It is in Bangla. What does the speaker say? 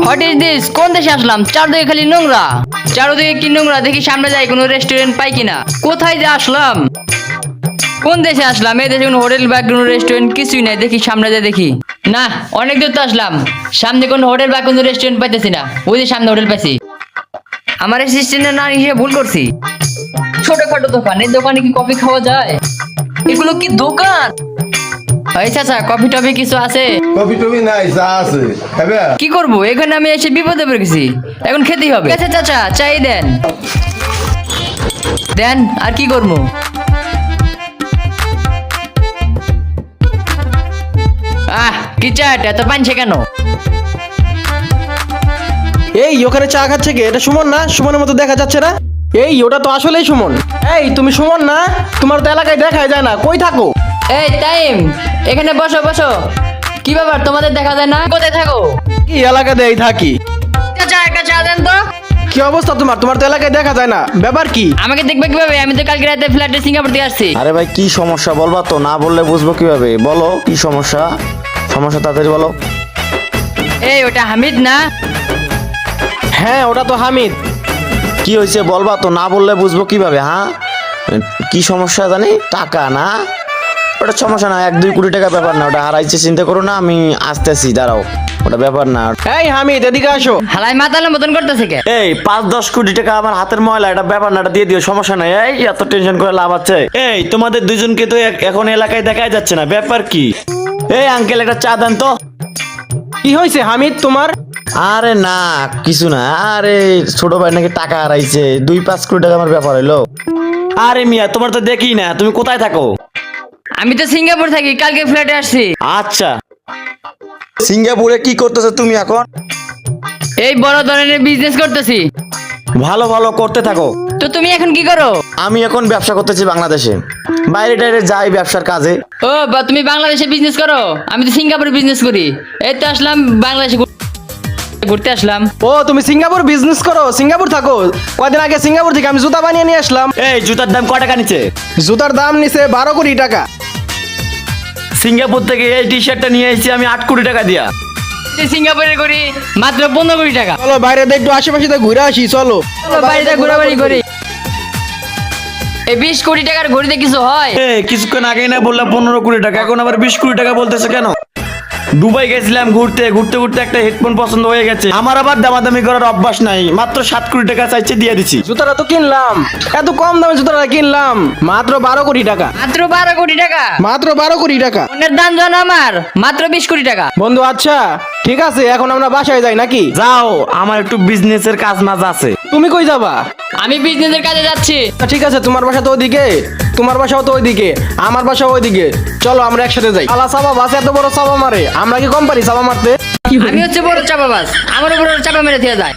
What is this? কোন দেশে আসলাম? চারদিকে খালি নোংরা, চারদিকে কি নোংরা। দেখি সামনে যাই কোনো রেস্টুরেন্ট পাই কিনা। কোথায় যে আসলাম, কোন দেশে আসলাম? এই দেশে কোনো হোটেল বা কোনো রেস্টুরেন্ট কিছুই নাই। দেখি সামনে যাই দেখি। না, অনেক দূর তো আসলাম, সামনে কোনো হোটেল বা কোনো রেস্টুরেন্ট পাইতেছি না। ওই যে সামনে হোটেল পাইছি। আমার অ্যাসিস্ট্যান্টের না হিসেবে ভুল করছি। ছোটখাটো দোকান, এই দোকানে কি কফি খাওয়া যায়? এগুলো কি দোকান? এই চাচা, কফি টফি কিছু আছে? কফি টফি নাই, চা আছে খাবে? কি করবো, এখানে আমি এসে বিপদে পড়ে গেছি, এখন খেতেই হবে। আচ্ছা চাচা, চাই দেন দেন। আর কি করবো? কি চাট এত পানছে কেন? এই ওখানে চা খাচ্ছে কে? এটা সুমন না? সুমনের মতো দেখা যাচ্ছে না? এই ওটা তো আসলেই সুমন। এই তুমি সুমন না? তোমার তো এলাকায় দেখাই যায় না, কই থাকো? এই টাইম, এখানে বসো বসো। কি ব্যাপার, তোমাদের দেখা যায় না? কোথায় থাকো? কি এলাকাতে এই থাকি? চাচা একটা চা দেন তো। কি অবস্থা তোমার? তোমার তো এলাকায় দেখা যায় না, ব্যাপার কি? আমাকে দেখবে কিভাবে? আমি তো কালকে রাতে ফ্ল্যাটে সিঙ্গাপুর থেকে আসছি। আরে ভাই কি সমস্যা বলবা তো, না বললে বুঝবো কিভাবে? বলো কি সমস্যা, সমস্যা তাড়াতাড়ি বলো। এই ওটা হামিদ না? হ্যাঁ ওটা তো হামিদ। কি হয়েছে বলবা তো, না বললে বুঝবো কিভাবে? হ্যাঁ কি সমস্যা জানি? টাকা না? ওটা সমস্যা না, 1-2 কোটি টাকা ব্যাপার না, ওটা হারাইছে চিন্তা করো না, আমি আসতেছি, দাঁড়াও, ওটা ব্যাপার না। এই হামিদ এদিকে আসো। হালাই মাতালে মতন করতেছে কে? এই 5-10 কোটি টাকা আমার হাতের ময়লা, এটা ব্যাপার না, এটা দিয়ে দিও, সমস্যা নাই। এই এত টেনশন করে লাভ আছে? এই তোমাদের দুজনকে তো এখন এলাকায় দেখাই যাচ্ছে না, ব্যাপার কি? এই আঙ্কেল একটা চা দেন তো। কি হয়েছে হামিদ তোমার? আরে না কিছু না, আরে ছোট ভাই নাকি টাকা হারাইছে, 2-5 কোটি টাকা আমার ব্যাপার হইলো। আরে মিয়া তোমার তো দেখি না, তুমি কোথায় থাকো? আমি তো সিঙ্গাপুর থাকি, কালকে ফ্ল্যাটে আসছি। আচ্ছা, সিঙ্গাপুরে কি করতেছো তুমি এখন? এই বড় ধরনের বিজনেস করতেছি। ভালো ভালো করতে থাকো। তো তুমি এখন কি করো? আমি এখন ব্যবসা করতেছি বাংলাদেশে, বাইরে টাইরে যাই ব্যবসার কাজে। ও বা তুমি বাংলাদেশে বিজনেস করো? আমি তো সিঙ্গাপুরে বিজনেস করি। এই তো আসলাম বাংলাদেশে ঘুরতে আসলাম। ও তুমি সিঙ্গাপুর বিজনেস করো, সিঙ্গাপুর থাকো? কয়দিন আগে সিঙ্গাপুর থেকে আমি জুতা বানিয়ে নিয়ে আসলাম। এই জুতার দাম কয় টাকা নিচ্ছে? জুতার দাম নিছে 12 কোটি টাকা। সিঙ্গাপুর থেকে এই টি শার্টটা নিয়ে এসেছি আমি 8 কোটি টাকা দিয়া। সিঙ্গাপুরে করি মাত্র 15 কোটি টাকা। চলো বাইরে দিয়ে একটু আশেপাশে ঘুরে আসি, চলো। চলো বাড়িতে ঘোরাঘুরি করি। এই 20 কোটি টাকার ঘড়িতে কিছু হয়? এই কিছুক্ষণ আগেই না বললাম 15 কোটি টাকা, এখন আবার 20 কোটি টাকা বলতেছে কেন? দুবাই গেছিলাম ঘুরতে ঘুরতে ঘুরতে একটা হেডফোন পছন্দ হয়ে গেছে, আমার আবার দামাদামি করার অভ্যাস নাই, মাত্র 7 কোটি টাকা চাইছে, দিয়ে দিছি। জুতাটা তো কিনলাম, এত কম দামে জুতাটা কিনলাম মাত্র 12 কোটি টাকা। মাত্র 12 কোটি টাকা? মাত্র 12 কোটি টাকা। অন্যের দাম জানো আমার? মাত্র 20 কোটি টাকা। বন্ধু আচ্ছা ঠিক আছে, এখন আমরা বাসায় যাই নাকি? যাও, আমার একটু বিজনেসের কাজ মাজ আছে। তুমি কই যাবা? আমি বিজনেসের কাজে যাচ্ছি। ঠিক আছে, তোমার বাসা তো ওইদিকে, তোমার বাসাও তো ওইদিকে, আমার বাসাও ওইদিকে, চলো আমরা একসাথে যাই। আলা চাপা বাস এত বড় চাপা মারে, আমরা কি কম পারি চাপা মারতে? আমি হচ্ছে বড় চাপাবাজ, আমার উপর চাপা মেরে দিয়ে যায়।